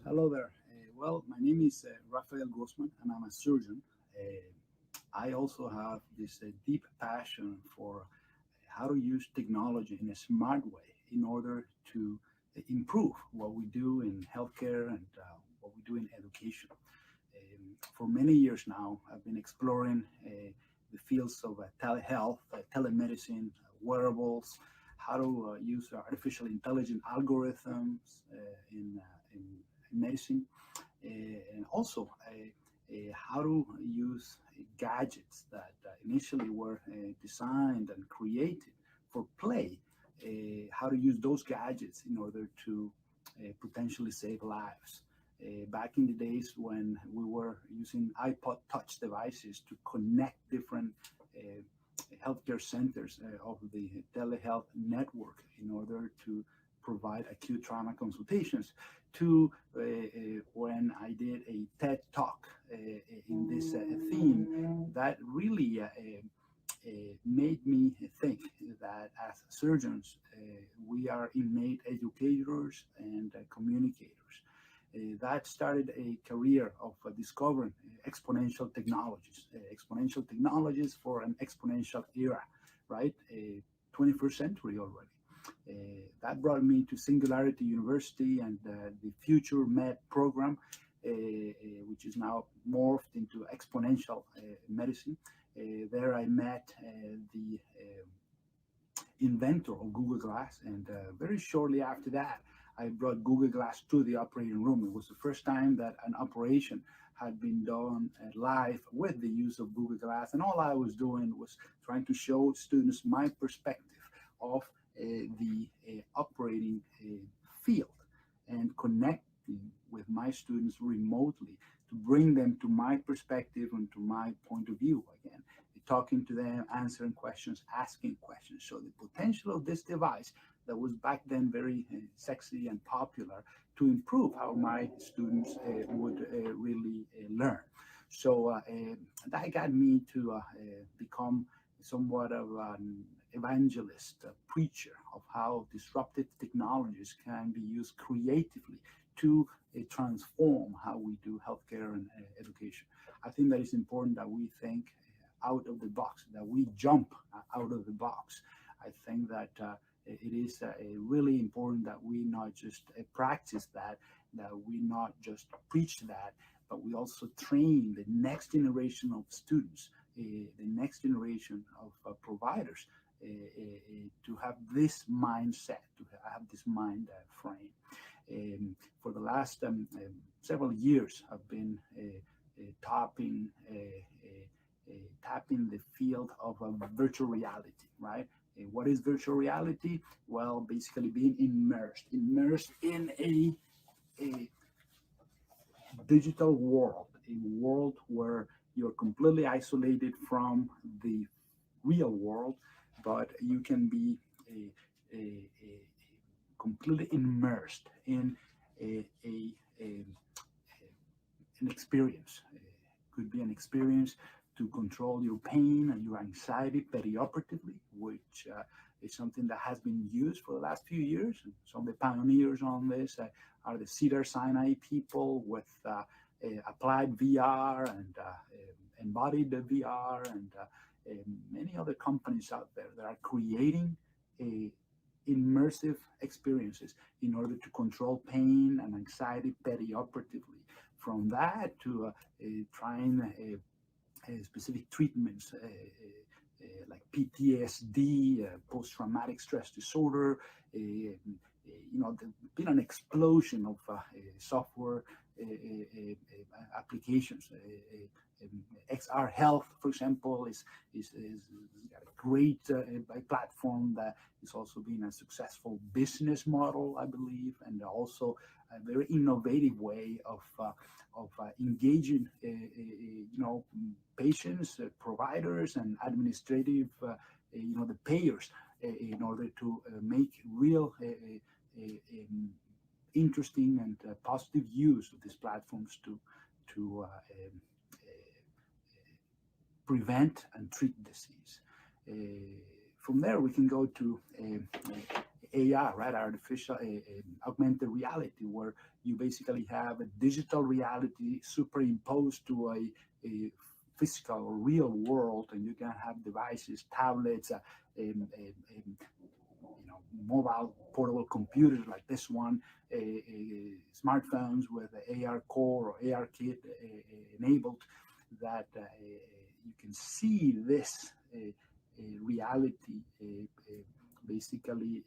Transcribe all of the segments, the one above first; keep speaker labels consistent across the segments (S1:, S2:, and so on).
S1: Hello there. Well, my name is Rafael Grossman, and I'm a surgeon. I also have this deep passion for how to use technology in a smart way in order to improve what we do in healthcare and what we do in education. For many years now, I've been exploring the fields of telehealth, telemedicine, wearables, how to use artificial intelligence algorithms in medicine, and also how to use gadgets that initially were designed and created for play, how to use those gadgets in order to potentially save lives. Back in the days when we were using iPod touch devices to connect different healthcare centers of the telehealth network in order to provide acute trauma consultations, to when I did a TED talk in this theme that really made me think that as surgeons, we are innate educators and communicators. That started a career of discovering exponential technologies for an exponential era, right? 21st century already. That brought me to Singularity University and the Future Med program, which is now morphed into exponential medicine. There I met the inventor of Google Glass, and very shortly after that, I brought Google Glass to the operating room. It was the first time that an operation had been done live with the use of Google Glass, and all I was doing was trying to show students my perspective of the operating field and connecting with my students remotely to bring them to my perspective and to my point of view again, talking to them, answering questions, asking questions. So the potential of this device that was back then very sexy and popular to improve how my students would really learn. So that got me to become somewhat of an evangelist, a preacher of how disruptive technologies can be used creatively to transform how we do healthcare and education. I think that it's important that we think out of the box, that we jump out of the box. I think that it is really important that we not just practice that we not just preach that, but we also train the next generation of students, the next generation of providers to have this mindset, to have this mind frame. For the last several years, I've been topping tapping the field of virtual reality, right? What is virtual reality? Well, basically being immersed in a digital world, a world where you're completely isolated from the real world, but you can be a completely immersed in a, a an experience. Could be an experience to control your pain and your anxiety perioperatively, which is something that has been used for the last few years. And some of the pioneers on this are the Cedar Sinai people with applied VR and embodied VR and many other companies out there that are creating a immersive experiences in order to control pain and anxiety perioperatively. From that to trying specific treatments like PTSD, post-traumatic stress disorder. There's been an explosion of software applications. XR Health, for example, is got a great platform that is also being a successful business model, I believe, and also a very innovative way of engaging, patients, providers, and administrative, the payers, in order to make real interesting and positive use of these platforms to prevent and treat disease. From there, we can go to AR, right? Artificial augmented reality, where you basically have a digital reality superimposed to a physical or real world, and you can have devices, tablets, mobile portable computers like this one, smartphones with the AR core or AR kit enabled, that you can see this reality basically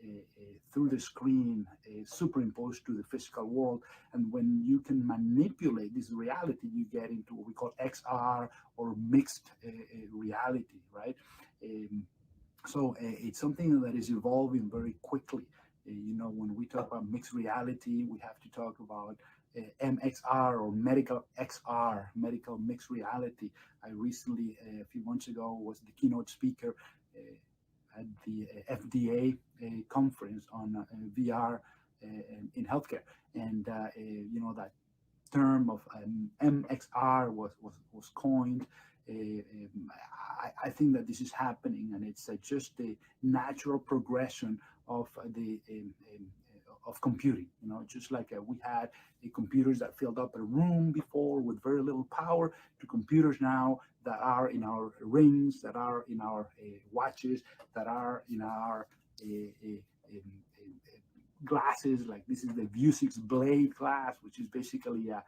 S1: through the screen, superimposed to the physical world. And when you can manipulate this reality, you get into what we call XR or mixed reality, right? So it's something that is evolving very quickly. When we talk about mixed reality, we have to talk about MXR or medical XR, medical mixed reality. I recently, a few months ago, was the keynote speaker at the FDA conference on VR in healthcare, and that term of MXR was coined. I think that this is happening, and it's just the natural progression of the of computing. Just like we had computers that filled up a room before with very little power, to computers now that are in our rings, that are in our watches, that are in our glasses. Like this is the View 6 Blade glass, which is basically a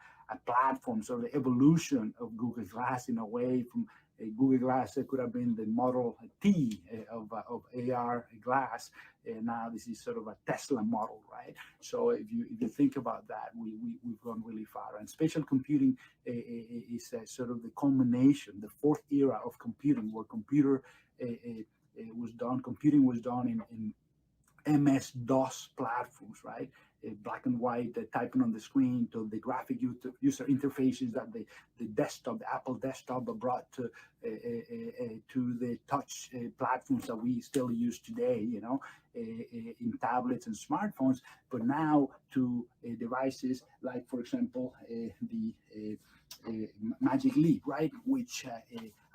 S1: platform, so the evolution of Google Glass in a way. From a Google Glass, it could have been the Model T of AR glass, and now this is sort of a Tesla model, right? So if you think about that, we've gone really far. And spatial computing is sort of the culmination, the fourth era of computing, where computing was done in MS-DOS platforms, right? Black and white, typing on the screen, to the graphic user interfaces that the desktop, the Apple desktop, brought to the touch platforms that we still use today, in tablets and smartphones. But now to devices like, for example, the Magic Leap, right, which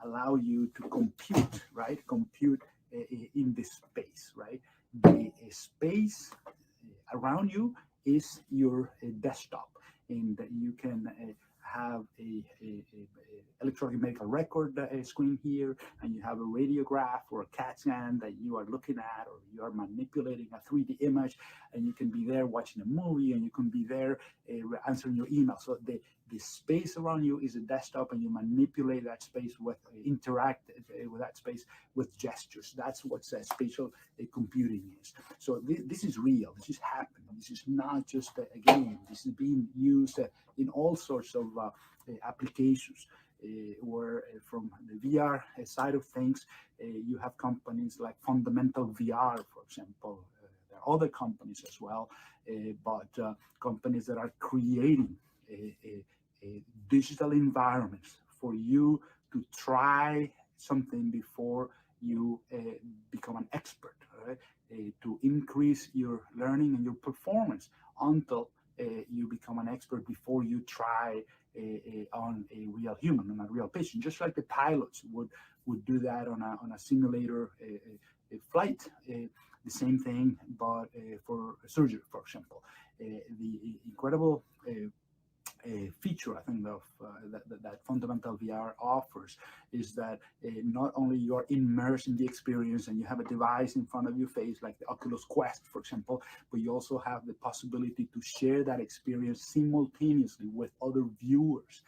S1: allow you to compute, right? Compute in the space, right? The space around you is your desktop, and you can have a electronic medical record screen here, and you have a radiograph or a CAT scan that you are looking at, or you are manipulating a 3D image, and you can be there watching a movie, and you can be there answering your email. So the space around you is a desktop, and you manipulate that space with interact with that space with gestures. That's what spatial computing is. So this is real. This is happening. This is not just a game. This is being used in all sorts of applications. Where from the VR side of things, you have companies like Fundamental VR, for example. There are other companies as well, but companies that are creating digital environments for you to try something before you become an expert, right? To increase your learning and your performance until you become an expert before you try on a real human, on a real patient, just like the pilots would do that on a simulator flight. The same thing, but for surgery, for example. The incredible feature, I think, of that Fundamental VR offers is that not only you are immersed in the experience and you have a device in front of your face, like the Oculus Quest, for example, but you also have the possibility to share that experience simultaneously with other viewers.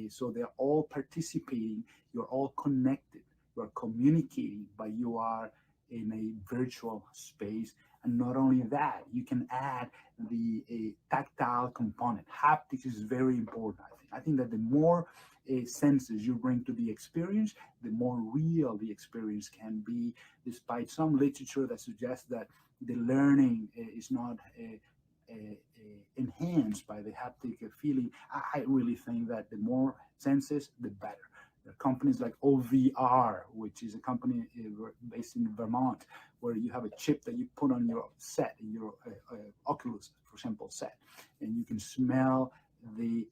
S1: So they're all participating, you're all connected, you're communicating, but you are in a virtual space. And not only that, you can add the tactile component. Haptics is very important, I think. I think that the more senses you bring to the experience, the more real the experience can be, despite some literature that suggests that the learning is not enhanced by the haptic feeling. I really think that the more senses, the better. There are companies like OVR, which is a company based in Vermont, where you have a chip that you put on your set, your Oculus, for example, set, and you can smell the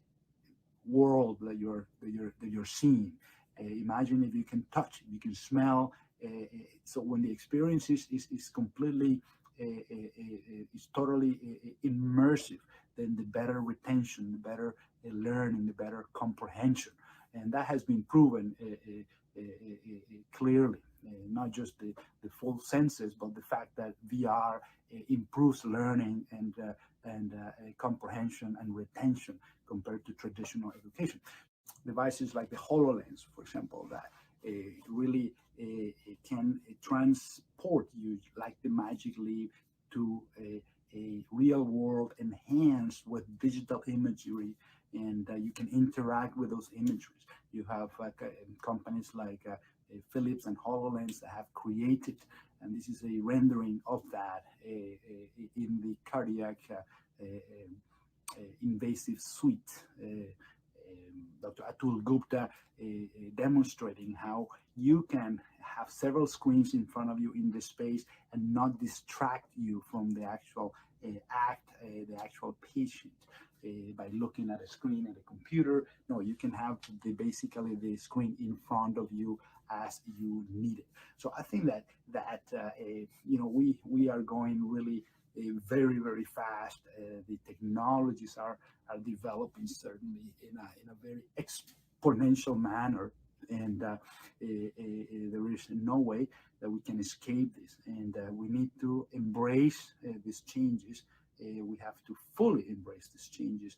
S1: world that you're seeing. Imagine if you can touch, you can smell. So when the experience is completely is totally immersive, then the better retention, the better learning, the better comprehension. And that has been proven clearly, not just the full senses, but the fact that VR improves learning and comprehension and retention compared to traditional education. Devices like the HoloLens, for example, that really can transport you like the magic leap to a real world enhanced with digital imagery, and you can interact with those imageries. You have companies like Philips and HoloLens that have created, and this is a rendering of that in the cardiac invasive suite. Dr. Atul Gupta demonstrating how you can have several screens in front of you in the space and not distract you from the actual the actual patient by looking at a screen at a computer. No, you can have basically the screen in front of you as you need it. So I think that we are going really very fast. The technologies are developing certainly in a very exponential manner, and there is no way that we can escape this, and we need to embrace these changes. We have to fully embrace these changes.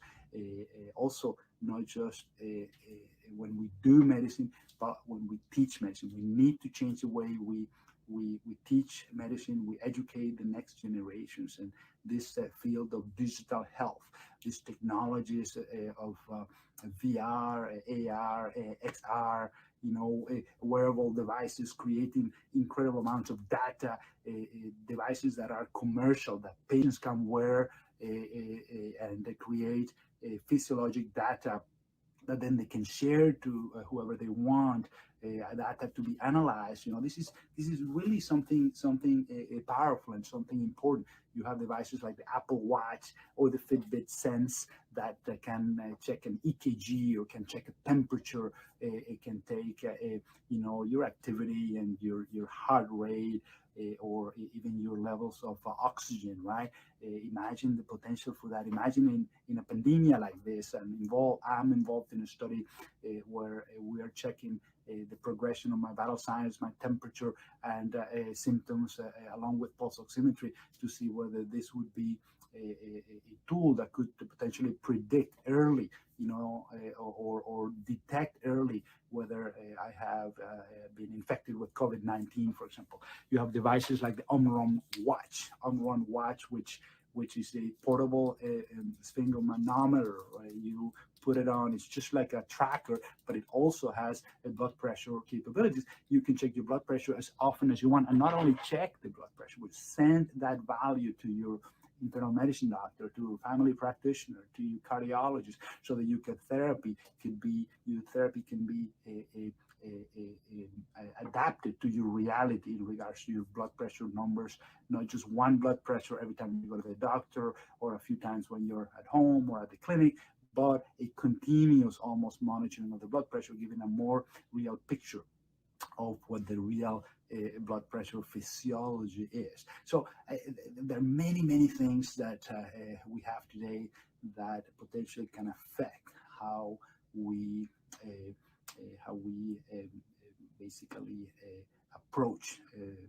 S1: Also, not just when we do medicine, but when we teach medicine. We need to change the way we teach medicine, we educate the next generations, and this field of digital health, these technologies of VR, AR, XR, wearable devices creating incredible amounts of data, devices that are commercial, that patients can wear, and they create physiologic data that then they can share to whoever they want, data to be analyzed. This is really something powerful and something important. You have devices like the Apple Watch or the Fitbit Sense that can check an EKG or can check a temperature. It can take your activity and your heart rate, or even your levels of oxygen, right? Imagine the potential for that. Imagine in a pandemic like this. I'm involved in a study where we are checking the progression of my vital signs, my temperature, and symptoms, along with pulse oximetry, to see whether this would be a tool that could potentially predict early, or detect early whether I have been infected with COVID-19, for example. You have devices like the Omron Watch, which is a portable sphygmomanometer. Right? You put it on, it's just like a tracker, but it also has a blood pressure capabilities. You can check your blood pressure as often as you want, and not only check the blood pressure, but send that value to your internal medicine doctor, to a family practitioner, to your cardiologist, so that your therapy can be adapted to your reality in regards to your blood pressure numbers, not just one blood pressure every time you go to the doctor or a few times when you're at home or at the clinic, but a continuous almost monitoring of the blood pressure, giving a more real picture of what the real blood pressure physiology is. So there are many things that we have today that potentially can affect how we basically approach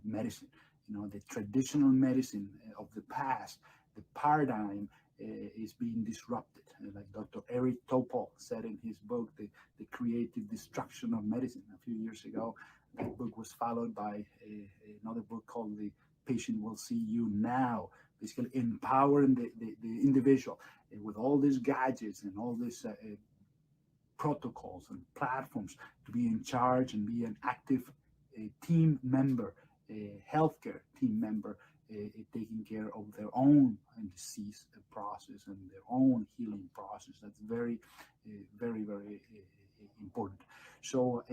S1: medicine. The traditional medicine of the past, the paradigm is being disrupted. Like Dr. Eric Topol said in his book, the Creative Destruction of Medicine, a few years ago. That book was followed by another book called The Patient Will See You Now, basically empowering the individual with all these gadgets and all these protocols and platforms to be in charge and be an active team member, a healthcare team member, taking care of their own disease process and their own healing process. That's very important. So,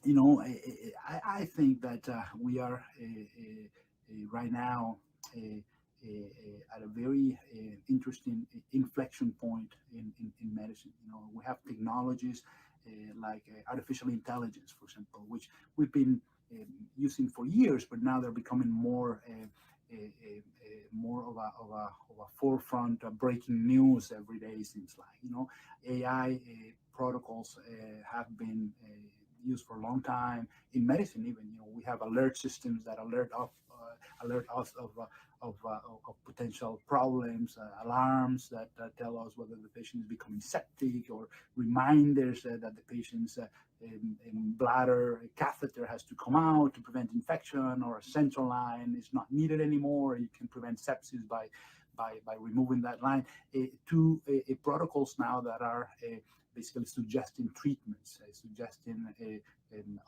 S1: I think that we are right now at a very interesting inflection point in medicine. We have technologies like artificial intelligence, for example, which we've been using for years, but now they're becoming more more of a forefront breaking news every day. It seems like, AI protocols have been used for a long time in medicine. Even, we have alert systems that alert us of potential problems, alarms that tell us whether the patient is becoming septic, or reminders that the patient's bladder catheter has to come out to prevent infection, or a central line is not needed anymore. You can prevent sepsis by removing that line. To protocols now that are basically suggesting treatments, suggesting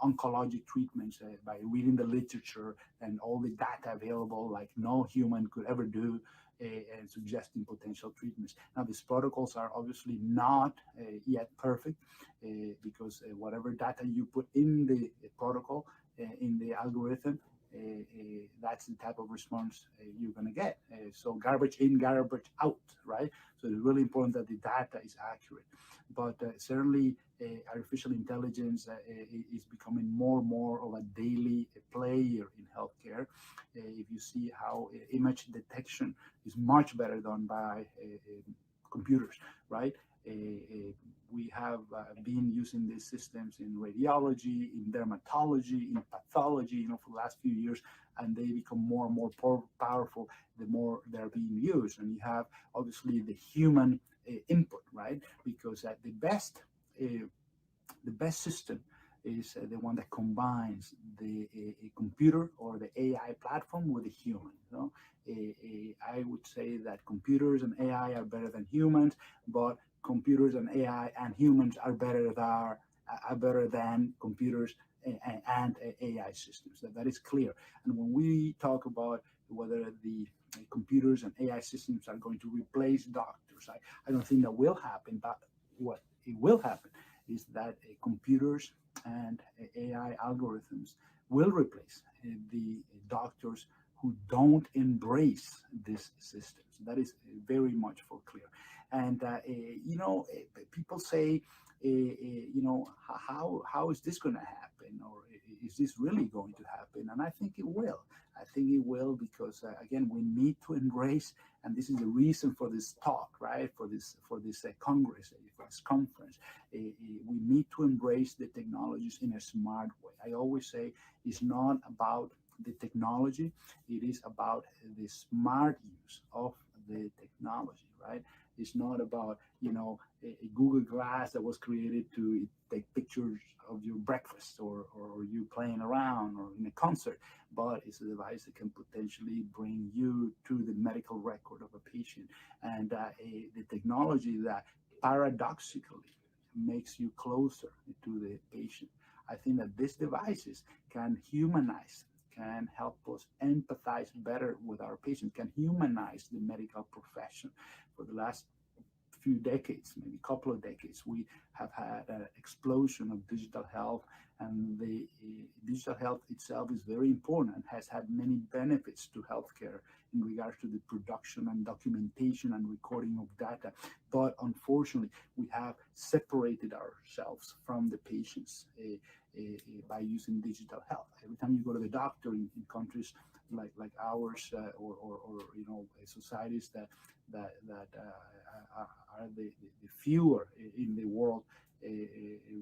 S1: oncologic treatments by reading the literature and all the data available, like no human could ever do, and suggesting potential treatments. Now, these protocols are obviously not yet perfect, because whatever data you put in the protocol, in the algorithm, that's the type of response you're going to get. So garbage in, garbage out, right? So it's really important that the data is accurate. But certainly, artificial intelligence is becoming more and more of a daily player in healthcare. If you see how image detection is much better done by computers, right? We have been using these systems in radiology, in dermatology, in pathology, for the last few years, and they become more and more powerful the more they're being used. And you have obviously the human input, right? Because the best system is the one that combines the computer or the AI platform with the human. I would say that computers and AI are better than humans, but computers and AI and humans are better than computers and AI systems. That is clear. And when we talk about whether the computers and AI systems are going to replace doctors, I don't think that will happen. But what it will happen is that computers and AI algorithms will replace the doctors who don't embrace these systems. That is very much for clear. And people say, how is this going to happen, or is this really going to happen? And I think it will. I think it will, because again, we need to embrace, and this is the reason for this talk, right? For this congress, for this conference, we need to embrace the technologies in a smart way. I always say it's not about the technology; it is about the smart use of the technology, right? It's not about a Google Glass that was created to take pictures of your breakfast or you playing around or in a concert, but it's a device that can potentially bring you to the medical record of a patient, and the technology that paradoxically makes you closer to the patient. I think that these devices can humanize, can help us empathize better with our patients, can humanize the medical profession. For the last few decades, maybe a couple of decades, we have had an explosion of digital health, and the digital health itself is very important and has had many benefits to healthcare in regards to the production and documentation and recording of data. But unfortunately, we have separated ourselves from the patients by using digital health. Every time you go to the doctor in countries like ours, or societies that are the fewer in the world,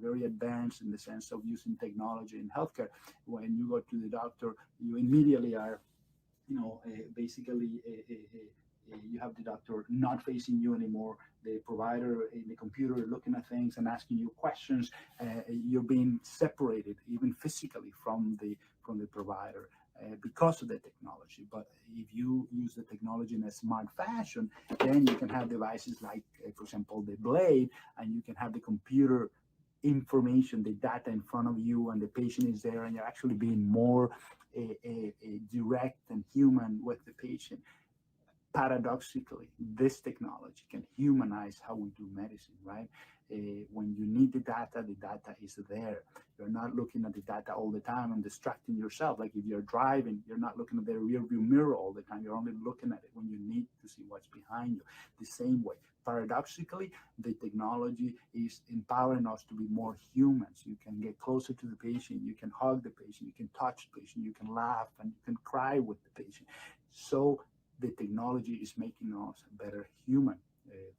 S1: very advanced in the sense of using technology in healthcare. When you go to the doctor, you immediately are, basically, you have the doctor not facing you anymore, the provider in the computer looking at things and asking you questions. You're being separated, even physically, from the provider. Because of the technology. But if you use the technology in a smart fashion, then you can have devices like, for example, the Blade, and you can have the computer information, the data in front of you, and the patient is there, and you're actually being more direct and human with the patient. Paradoxically, this technology can humanize how we do medicine, right? When you need the data is there. You're not looking at the data all the time and distracting yourself. Like if you're driving, you're not looking at the rear view mirror all the time. You're only looking at it when you need to see what's behind you. The same way, paradoxically, the technology is empowering us to be more humans. You can get closer to the patient, you can hug the patient, you can touch the patient, you can laugh, and you can cry with the patient. So the technology is making us better human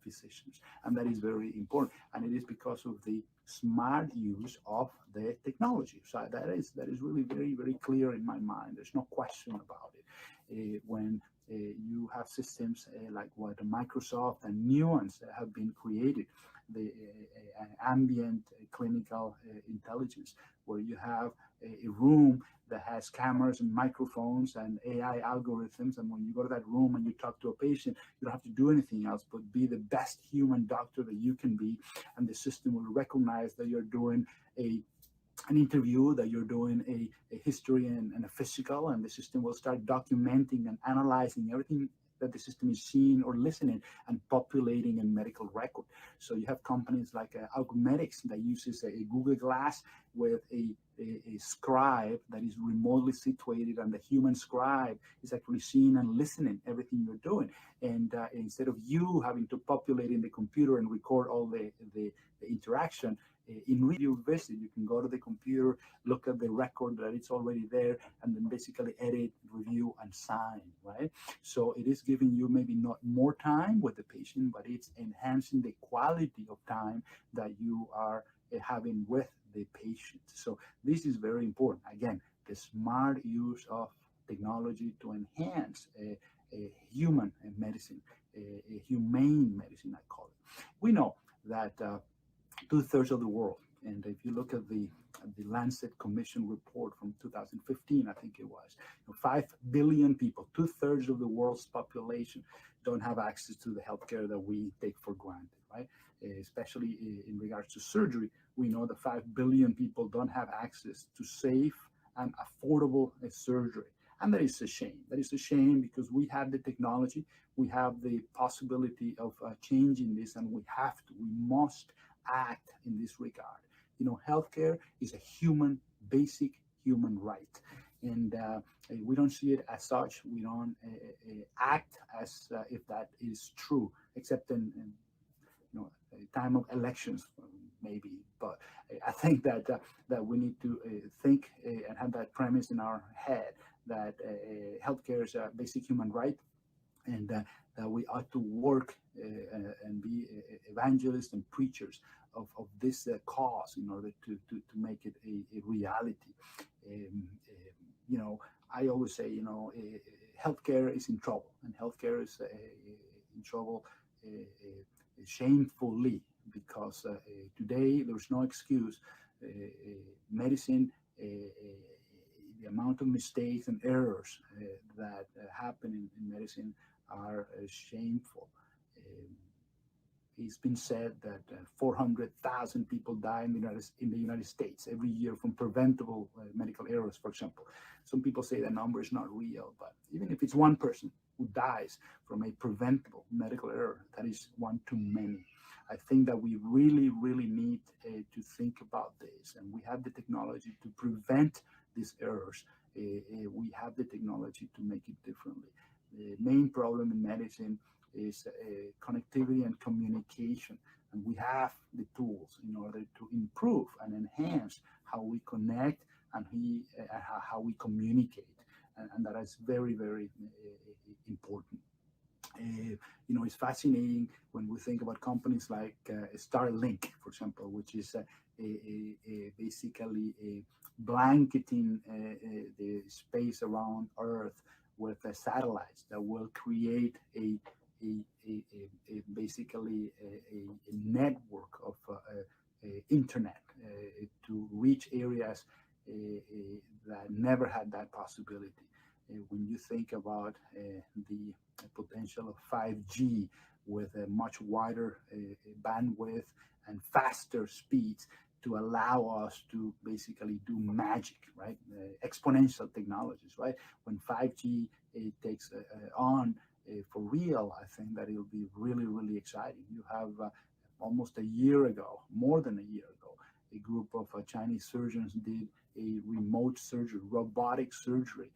S1: physicians, and that is very important. And it is because of the smart use of the technology. So that is really very clear in my mind. There's no question about it. When you have systems like what Microsoft and Nuance have been created, the ambient clinical intelligence, where you have a room that has cameras and microphones and AI algorithms. And when you go to that room and you talk to a patient, you don't have to do anything else but be the best human doctor that you can be. And the system will recognize that you're doing an interview, that you're doing a history and a physical, and the system will start documenting and analyzing everything that the system is seeing or listening and populating a medical record. So you have companies like Augmented that uses a Google Glass with a scribe that is remotely situated, and the human scribe is actually seeing and listening everything you're doing. And instead of you having to populate in the computer and record all the interaction, in review visit, you can go to the computer, look at the record that it's already there, and then basically edit, review, and sign, right? So it is giving you maybe not more time with the patient, but it's enhancing the quality of time that you are having with the patient. So this is very important. Again, the smart use of technology to enhance a human medicine, a humane medicine, I call it. We know that two-thirds of the world. And if you look at the Lancet Commission report from 2015, I think it was, 5 billion people, two-thirds of the world's population, don't have access to the healthcare that we take for granted, right? Especially in regards to surgery, we know that 5 billion people don't have access to safe and affordable surgery. And that is a shame. That is a shame because we have the technology, we have the possibility of changing this, and we must act in this regard. Healthcare is a basic human right, and we don't see it as such. We don't act as if that is true, except in time of elections, maybe. But I think that we need to think and have that premise in our head that healthcare is a basic human right, and that we ought to work and be evangelists and preachers of this cause in order to make it a reality. I always say, healthcare is in trouble, and healthcare is in trouble shamefully, because today there's no excuse. Medicine, the amount of mistakes and errors that happen in medicine are shameful. It's been said that 400,000 people die in the United States every year from preventable medical errors, for example. Some people say that number is not real, but even if it's one person who dies from a preventable medical error, that is one too many. I think that we really need to think about this, and we have the technology to prevent these errors. We have the technology to make it differently. The main problem in medicine is connectivity and communication, and we have the tools in order to improve and enhance how we connect and how we communicate, and that is very important. It's fascinating when we think about companies like Starlink, for example, which is basically blanketing the space around Earth with satellites that will create basically a network of internet to reach areas that never had that possibility. When you think about the potential of 5G with a much wider bandwidth and faster speeds to allow us to basically do magic, right? Exponential technologies, right? When 5G takes on, for real, I think that it'll be really, really exciting. You have almost a year ago, more than a year ago, a group of Chinese surgeons did a remote surgery, robotic surgery,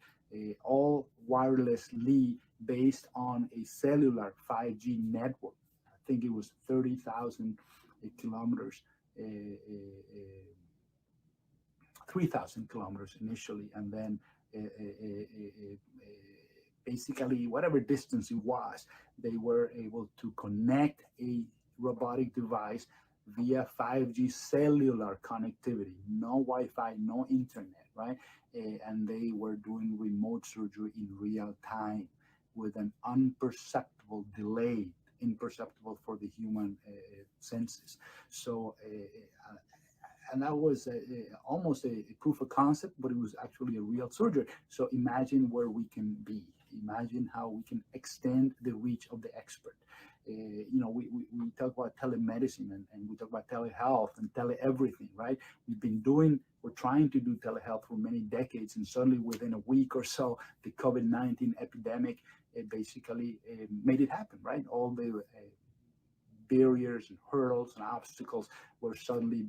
S1: all wirelessly based on a cellular 5G network. I think it was 30,000 kilometers, uh, uh, 3,000 kilometers initially, and then uh, uh, uh, uh, basically whatever distance it was, they were able to connect a robotic device via 5G cellular connectivity, no Wi-Fi, no internet, right? And they were doing remote surgery in real time with an unperceptible delay, imperceptible for the human senses. So and that was almost a proof of concept, but it was actually a real surgery. So imagine where we can be. Imagine how we can extend the reach of the expert. We talk about telemedicine and we talk about telehealth and tele everything, right? We're trying to do telehealth for many decades, and suddenly within a week or so, the COVID-19 epidemic basically made it happen, right? All the barriers and hurdles and obstacles were suddenly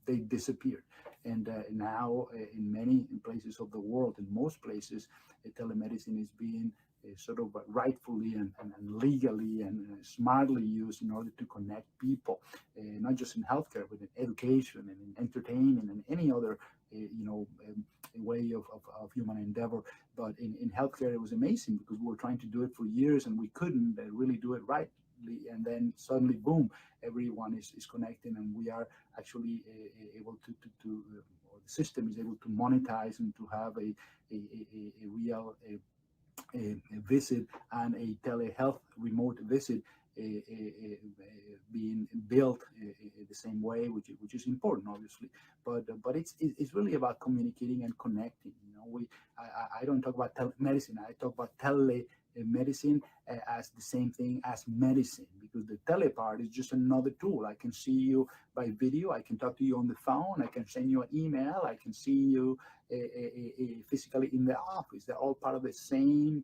S1: they disappeared. And now in many places of the world, in most places, telemedicine is being sort of rightfully and legally and smartly used in order to connect people, not just in healthcare, but in education and in entertainment and any other way of human endeavor. But in healthcare, it was amazing because we were trying to do it for years and we couldn't really do it right. And then suddenly, boom, everyone is connecting, and we are actually able or the system is able to monetize and to have a real a visit and a telehealth remote visit being built the same way, which is important, obviously. But it's really about communicating and connecting. I don't talk about telemedicine. I talk about telemedicine as the same thing as medicine, because the tele part is just another tool. I can see you by video. I can talk to you on the phone. I can send you an email. I can see you physically in the office. They're all part of the same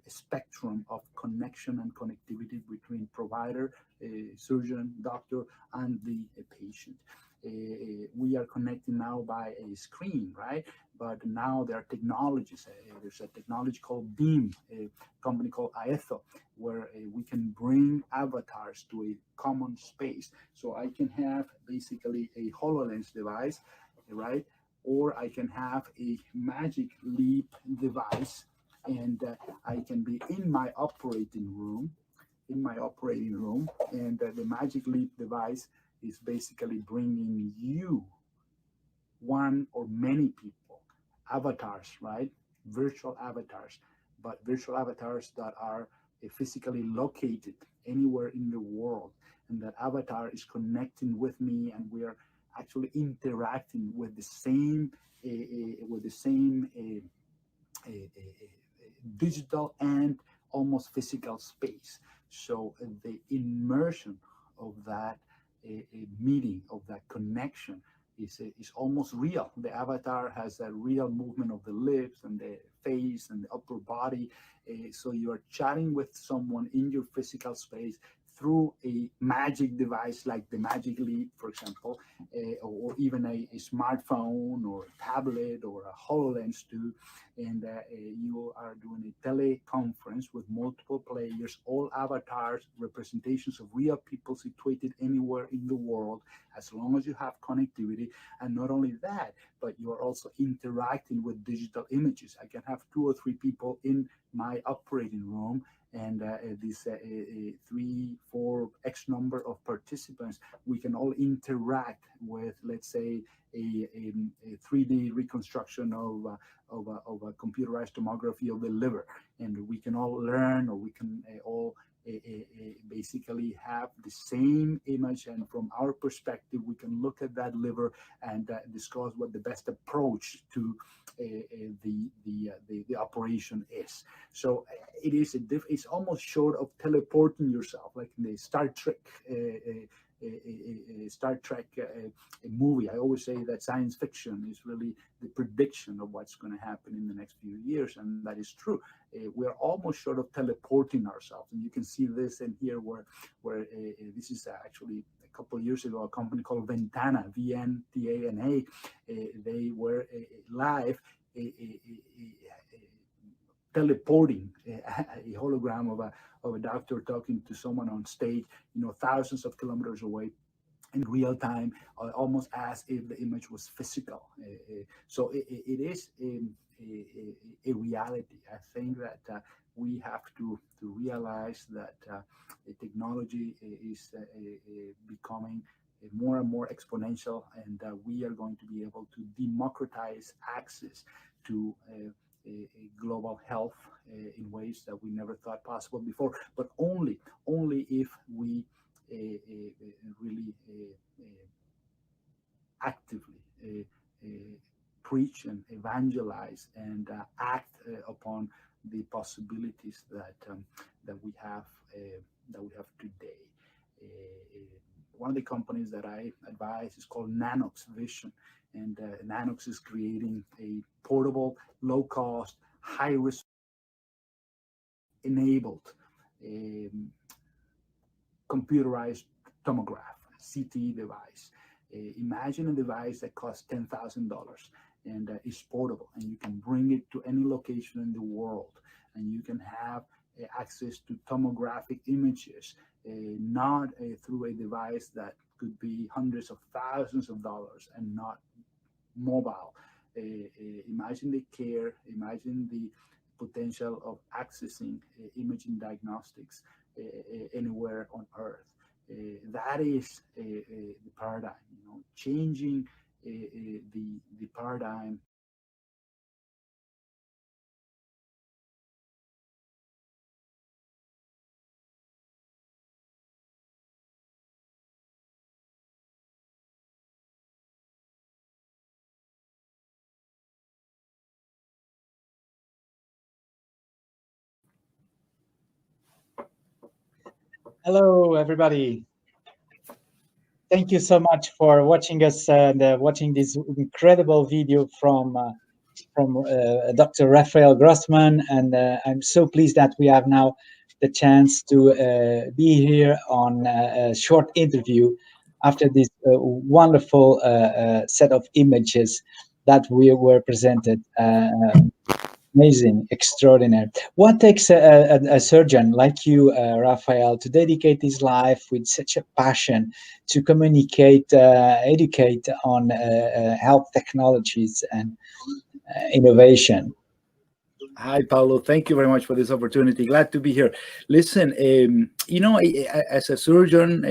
S1: spectrum of connection and connectivity between provider, surgeon, doctor, and the patient. We are connecting now by a screen, right? But now there are technologies. There's a technology called Beam, a company called Aetho, where we can bring avatars to a common space. So I can have basically a HoloLens device, right? Or I can have a Magic Leap device, and I can be in my operating room, and the Magic Leap device is basically bringing you one or many people, avatars, right? Virtual avatars, but virtual avatars that are physically located anywhere in the world. And that avatar is connecting with me, and we are actually interacting with the same digital and almost physical space. So the immersion of that meeting, of that connection, is almost real. The avatar has a real movement of the lips and the face and the upper body. So you are chatting with someone in your physical space through a magic device like the Magic Leap, for example, or even a smartphone or a tablet or a HoloLens too. And you are doing a teleconference with multiple players, all avatars, representations of real people situated anywhere in the world, as long as you have connectivity. And not only that, but you are also interacting with digital images. I can have 2 or 3 people in my operating room, and these 3, 4, X number of participants, we can all interact with, let's say, a 3D reconstruction of a computerized tomography of the liver, and we can all learn, or we can all basically have the same image, and from our perspective, we can look at that liver and discuss what the best approach to the operation is. So it's almost short of teleporting yourself, like in the Star Trek Star Trek a movie. I always say that science fiction is really the prediction of what's going to happen in the next few years, and that is true. We're almost sort of teleporting ourselves, and you can see this in here where this is actually a couple of years ago, a company called Ventana, VNTANA. They were live. Teleporting a hologram of a doctor talking to someone on stage, thousands of kilometers away in real time, almost as if the image was physical. So it is a reality. I think that we have to realize that technology is becoming more and more exponential, and we are going to be able to democratize access to global health in ways that we never thought possible before, but only if we really actively preach and evangelize and act upon the possibilities that we have today. One of the companies that I advise is called Nanox Vision, and Nanox is creating a portable, low-cost, high-risk enabled computerized tomograph, CT device. Imagine a device that costs $10,000 and is portable, and you can bring it to any location in the world, and you can have access to tomographic images, not through a device that could be hundreds of thousands of dollars and not mobile. Imagine the care, imagine the potential of accessing imaging diagnostics anywhere on Earth. That is the paradigm, changing the paradigm.
S2: Hello, everybody. Thank you so much for watching us and watching this incredible video from Dr. Rafael Grossman. And I'm so pleased that we have now the chance to be here on a short interview after this wonderful set of images that we were presented. Amazing, extraordinary. What takes a surgeon like you, Rafael, to dedicate his life with such a passion to communicate, educate on health technologies and innovation?
S1: Hi, Paulo. Thank you very much for this opportunity. Glad to be here. Listen, as a surgeon,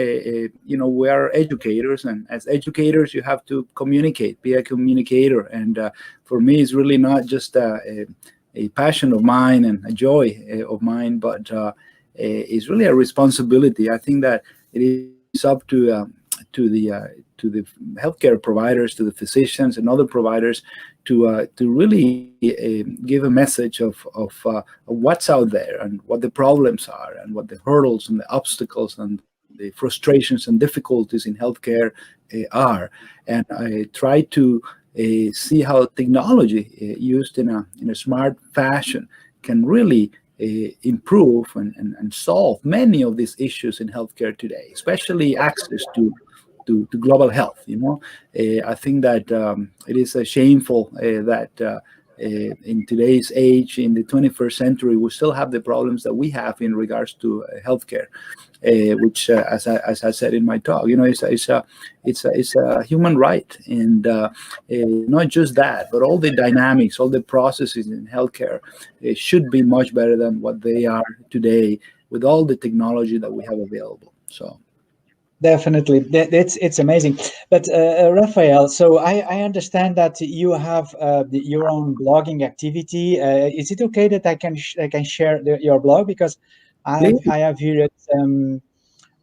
S1: we are educators, and as educators, you have to communicate, be a communicator. And for me, it's really not just a passion of mine and a joy of mine, but it's really a responsibility. I think that it is up to the healthcare providers, to the physicians and other providers, to really give a message of what's out there and what the problems are and what the hurdles and the obstacles and the frustrations and difficulties in healthcare are. And I try to see how technology used in a smart fashion can really improve and solve many of these issues in healthcare today, especially access to global health. I think that it is shameful that in today's age, in the 21st century, we still have the problems that we have in regards to healthcare, which, as I said in my talk, it's a human right, and not just that, but all the dynamics, all the processes in healthcare should be much better than what they are today with all the technology that we have available. So.
S2: Definitely, it's amazing. But Rafael, so I understand that you have your own blogging activity. Is it okay that I can share your blog, because I have here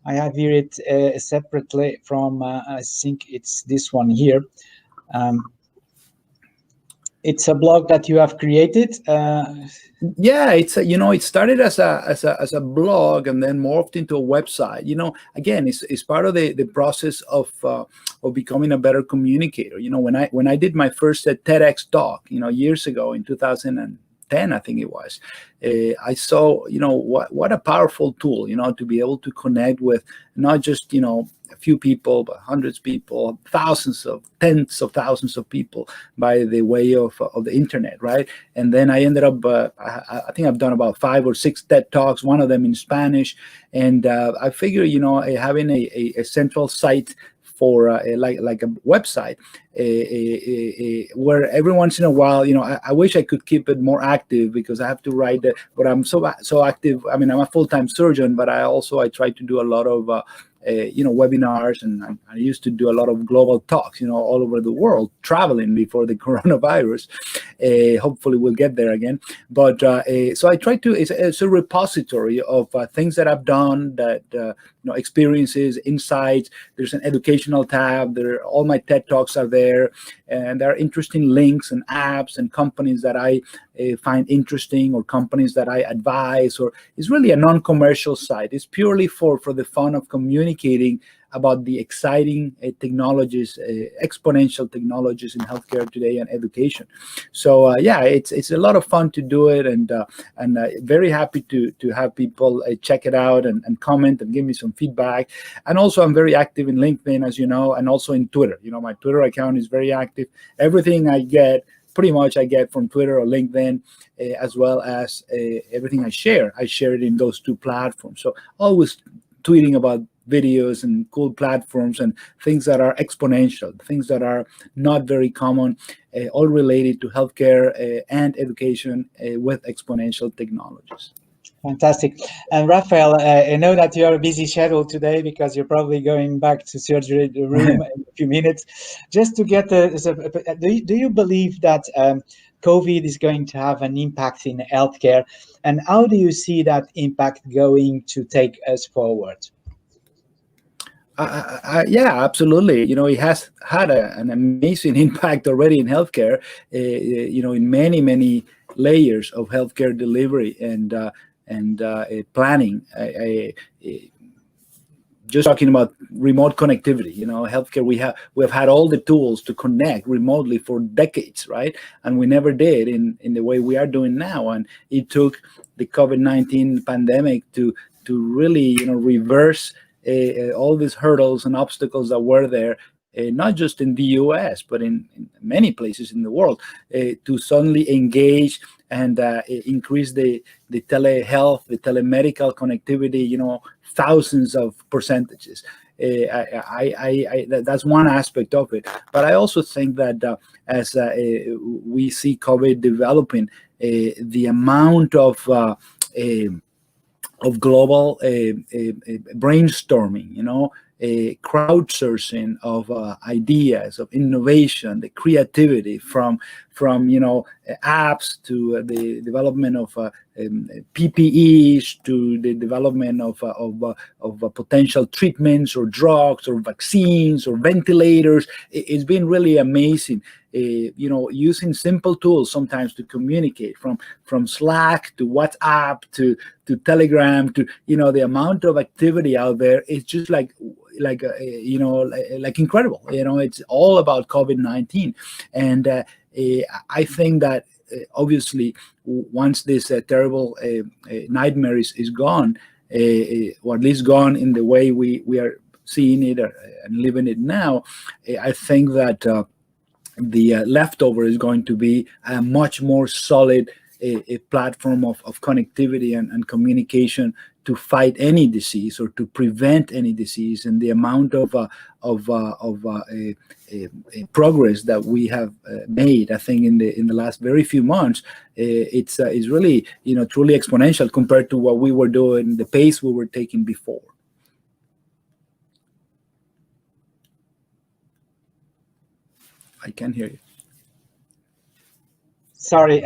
S2: it separately from I think it's this one here. It's a blog that you have created.
S1: Yeah, it's it started as a blog and then morphed into a website. Again, it's part of the process of becoming a better communicator. When I did my first TEDx talk, years ago in 2010, I think it was, I saw what a powerful tool, to be able to connect with not just a few people, but hundreds of people, tens of thousands of people by the way of the internet, right? And then I ended up, I think I've done about 5 or 6 TED Talks, one of them in Spanish. And I figure, having a central site for like a website where every once in a while, I wish I could keep it more active because I have to write, but I'm so active. I mean, I'm a full-time surgeon, but I try to do a lot of webinars, and I used to do a lot of global talks, all over the world, traveling before the coronavirus. Hopefully we'll get there again. But so I try to, it's a repository of things that I've done, that experiences, insights. There's an educational tab. All my TED Talks are there, and there are interesting links and apps and companies that I find interesting, or companies that I advise. Or it's really a non-commercial site. It's purely for the fun of communicating about the exciting technologies, exponential technologies in healthcare today and education. So yeah, it's a lot of fun to do it, and very happy to have people check it out and comment and give me some feedback. And also, I'm very active in LinkedIn, as you know, and also in Twitter. My Twitter account is very active. Everything I get, pretty much I get from Twitter or LinkedIn, as well as everything I share it in those 2 platforms. So always tweeting about videos and cool platforms and things that are exponential, things that are not very common, all related to healthcare and education with exponential technologies.
S2: Fantastic. And Rafael, I know that you are a busy schedule today because you're probably going back to surgery room in a few minutes. Just to get do you believe that COVID is going to have an impact in healthcare, and how do you see that impact going to take us forward?
S1: Yeah, absolutely. It has had an amazing impact already in healthcare, in many layers of healthcare delivery and planning. Just talking about remote connectivity, healthcare, we've had all the tools to connect remotely for decades, right? And we never did in the way we are doing now. And it took the COVID-19 pandemic to really, reverse all these hurdles and obstacles that were there, not just in the US, but in many places in the world, to suddenly engage and increase the telehealth, the telemedical connectivity, thousands of percentages. That's one aspect of it. But I also think that as we see COVID developing, the amount of global brainstorming, crowdsourcing of ideas, of innovation, the creativity from apps to the development of PPEs, to the development of potential treatments or drugs or vaccines or ventilators. It's been really amazing. Using simple tools sometimes to communicate, from Slack to WhatsApp to Telegram, to the amount of activity out there is just like incredible. It's all about COVID-19, and I think that obviously once this terrible nightmare is gone, or at least gone in the way we are seeing it and living it now, I think that the leftover is going to be a much more solid a platform of connectivity and communication to fight any disease or to prevent any disease. And the amount of progress that we have made, I think, in the last very few months, it's really truly exponential compared to what we were doing, the pace we were taking before. I can't hear you.
S2: Sorry,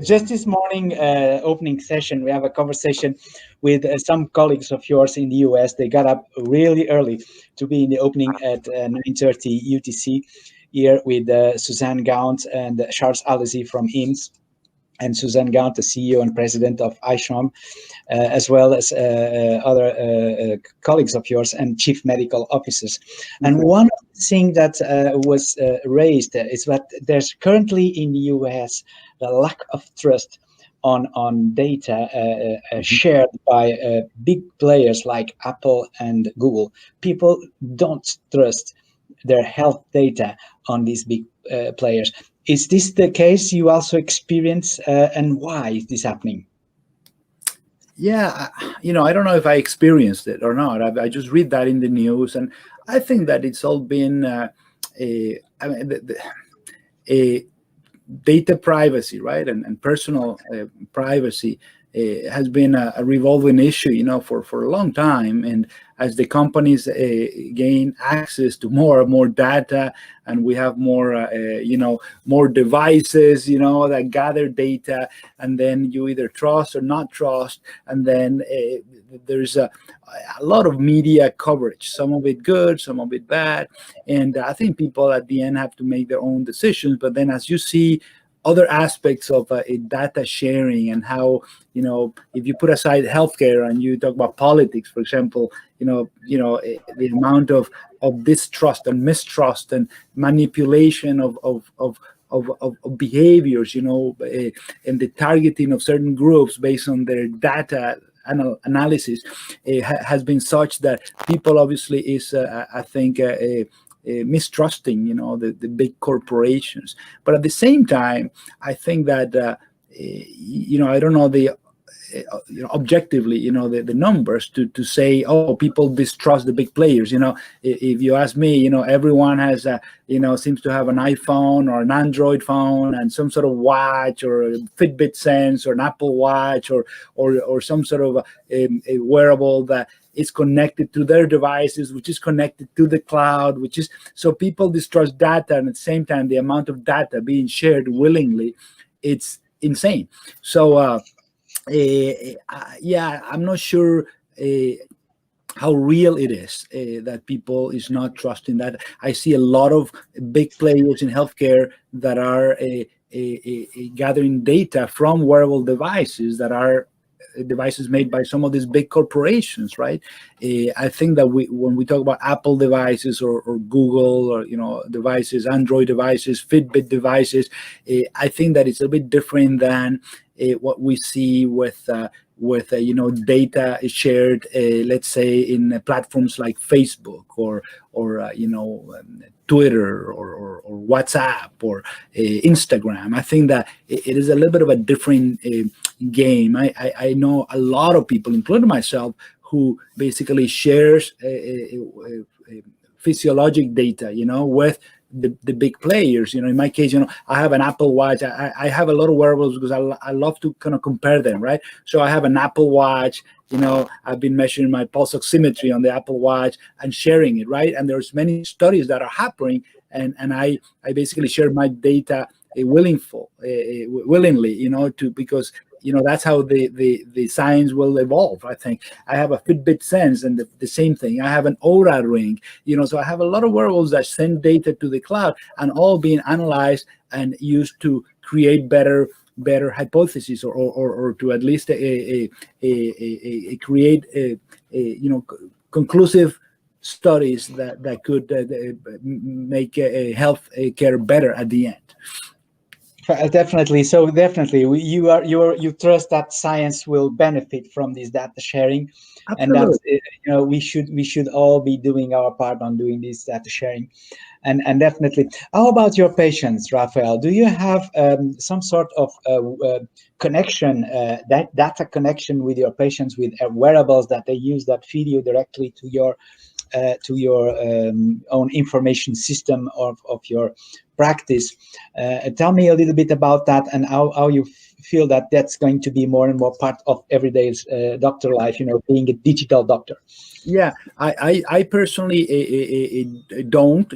S2: just this morning opening session, we have a conversation with some colleagues of yours in the US. They got up really early to be in the opening at 9:30 UTC. here with Suzanne Gaunt and Charles Alesi from IMSS, and Suzanne Gaunt, the CEO and president of iShom, as well as other colleagues of yours and chief medical officers. And one thing that was raised is that there's currently in the US the lack of trust on data shared by big players like Apple and Google. People don't trust their health data on these big players. Is this the case you also experience, and why is this happening?
S1: Yeah, I don't know if I experienced it or not. I just read that in the news, and I think that it's all been data privacy, right, and personal privacy has been a revolving issue, for a long time. And as the companies gain access to more and more data, and we have more, more devices, that gather data, and then you either trust or not trust, and then there's a lot of media coverage, some of it good, some of it bad, and I think people at the end have to make their own decisions. But then, as you see other aspects of data sharing, and how, if you put aside healthcare and you talk about politics, for example, the amount of distrust and mistrust and manipulation of behaviors, and the targeting of certain groups based on their data analysis has been such that people obviously is, I think, mistrusting, the big corporations. But at the same time, I think that, I don't know the objectively, the numbers to say, oh, people distrust the big players. If you ask me, everyone has seems to have an iPhone or an Android phone and some sort of watch, or a Fitbit Sense, or an Apple Watch, or some sort of a wearable that is connected to their devices, which is connected to the cloud, so people distrust data, and at the same time, the amount of data being shared willingly, it's insane. So, I'm not sure how real it is that people is not trusting that. I see a lot of big players in healthcare that are gathering data from wearable devices that are devices made by some of these big corporations, right? I think that when we talk about Apple devices or Google, or devices, Android devices, Fitbit devices, I think that it's a bit different than what we see with data is shared, let's say, in platforms like Facebook or Twitter or WhatsApp or Instagram. I think that it is a little bit of a different game. I know a lot of people, including myself, who basically shares physiologic data, with the big players. In my case, I have an Apple Watch. I have a lot of wearables because I love to kind of compare them, right? So I have an Apple Watch. I've been measuring my pulse oximetry on the Apple Watch and sharing it, right? And there's many studies that are happening, and I basically share my data willingly, because that's how the science will evolve. I think I have a Fitbit Sense, and the same thing. I have an Oura ring, so I have a lot of wearables that send data to the cloud, and all being analyzed and used to create better hypotheses, or to at least create conclusive studies that could make health care better at the end.
S2: Definitely. So definitely, you trust that science will benefit from this data sharing.
S1: Absolutely.
S2: And that we should all be doing our part on doing this data sharing. And definitely, how about your patients, Rafael? Do you have some sort of connection, that data connection with your patients, with wearables that they use that feed you directly to your own information system of your practice. Tell me a little bit about that and how you feel that that's going to be more and more part of everyday doctor life, being a digital doctor.
S1: Yeah, I personally don't.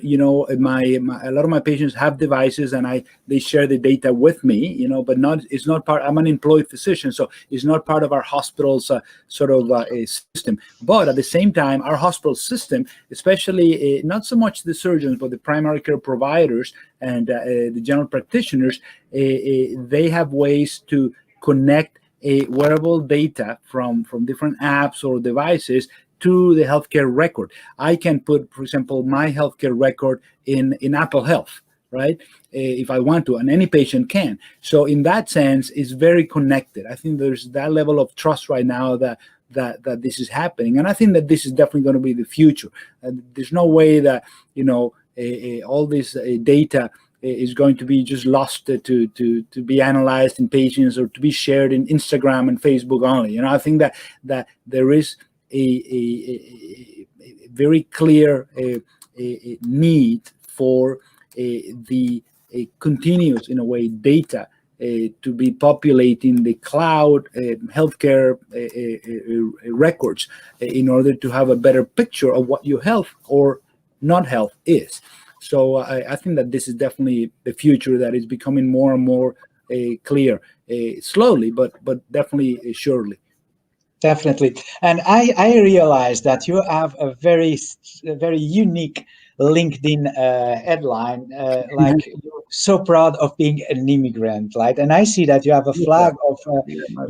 S1: My a lot of my patients have devices, and they share the data with me. But it's not part. I'm an employed physician, so it's not part of our hospital's sort of a system. But at the same time, our hospital system, especially not so much the surgeons, but the primary care providers and the general practitioners, they have ways to connect wearable data from different apps or devices to the healthcare record. I can put, for example, my healthcare record in Apple Health, right? If I want to, and any patient can. So in that sense, it's very connected. I think there's that level of trust right now that this is happening, and I think that this is definitely going to be the future. There's no way that all this data is going to be just lost to be analyzed in patients or to be shared in Instagram and Facebook only. I think that there is a very clear need for the continuous, in a way, data to be populating the cloud healthcare records in order to have a better picture of what your health or not health is. So I think that this is definitely the future that is becoming more and more clear, slowly, but definitely surely.
S2: Definitely. And I realized that you have a very unique LinkedIn headline, like you're so proud of being an immigrant, right? And I see that you have a flag of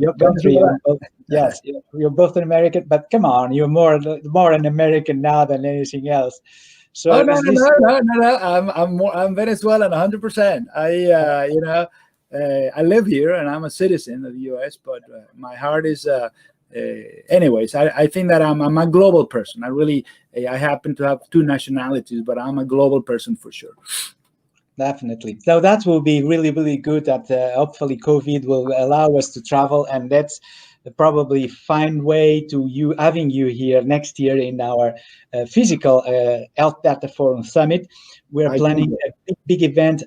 S2: your country. Yes, you're both an American, but come on, you're more an American now than anything else. So
S1: no. I'm Venezuelan 100%. I live here and I'm a citizen of the U.S., but my heart is. Anyways, I think that I'm a global person. I happen to have two nationalities, but I'm a global person for sure.
S2: Definitely. So that will be really, really good. That hopefully COVID will allow us to travel, and that's probably fine way to having you here next year in our physical Health Data Forum Summit. We're planning a big event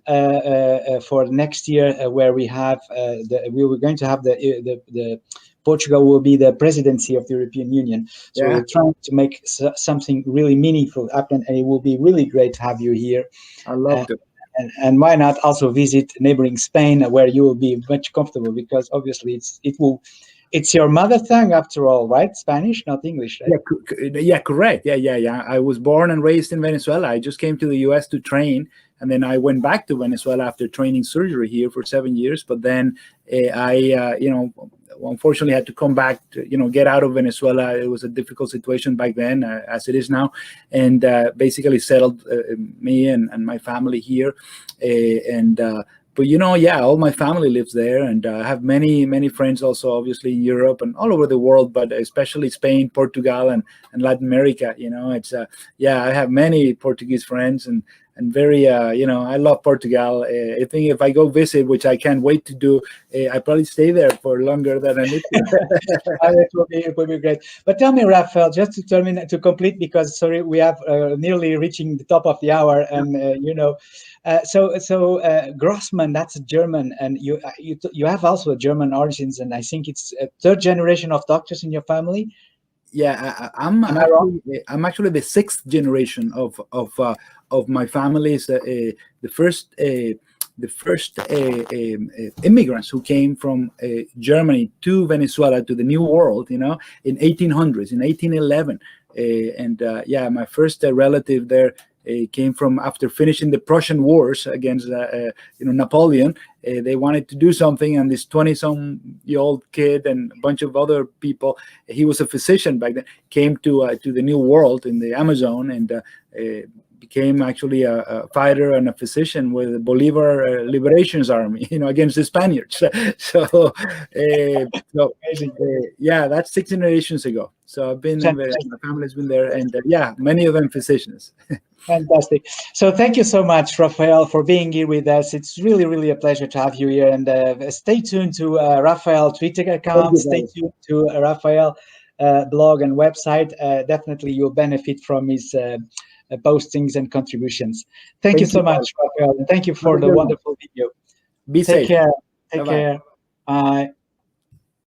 S2: for next year where we were going to have the Portugal will be the presidency of the European Union. So we're trying to make something really meaningful happen, and it will be really great to have you here.
S1: I love it.
S2: And why not also visit neighboring Spain, where you will be much comfortable, because obviously it's your mother tongue after all, right? Spanish, not English, right?
S1: Yeah, correct. Yeah. I was born and raised in Venezuela. I just came to the U.S. to train, and then I went back to Venezuela after training surgery here for 7 years. But then I unfortunately had to come back to, get out of Venezuela. It was a difficult situation back then, as it is now, and basically settled me and my family here. But all my family lives there, and I have many friends also, obviously in Europe and all over the world, but especially Spain, Portugal, and Latin America. I have many Portuguese friends, and very, I love Portugal. I think if I go visit, which I can't wait to do, I probably stay there for longer than I need to.
S2: It will be great. But tell me, Rafael, just to complete, because sorry, we have nearly reaching the top of the hour, and so Grossman, that's German, and you have also a German origins, and I think it's a third generation of doctors in your family.
S1: Yeah, I'm actually the sixth generation of my family's the first immigrants who came from Germany to Venezuela, to the New World, in 1800s, in 1811, and my first relative there came from after finishing the Prussian wars against Napoleon. They wanted to do something, and this 20-some-year-old kid and a bunch of other people, he was a physician back then, came to the New World in the Amazon, and became actually a fighter and a physician with the Bolivar Liberations Army, against the Spaniards. So that's 6 generations ago. So I've been, my family's been there, and many of them physicians.
S2: Fantastic. So thank you so much, Rafael, for being here with us. It's really, really a pleasure to have you here. And stay tuned to Rafael Twitter account. Stay tuned to Rafael blog and website. Definitely you'll benefit from his postings and contributions. Thank you so much, Rafael, and thank you for the wonderful video.
S3: Be safe.
S2: Take care. Take
S3: Bye-bye.
S2: care. Bye.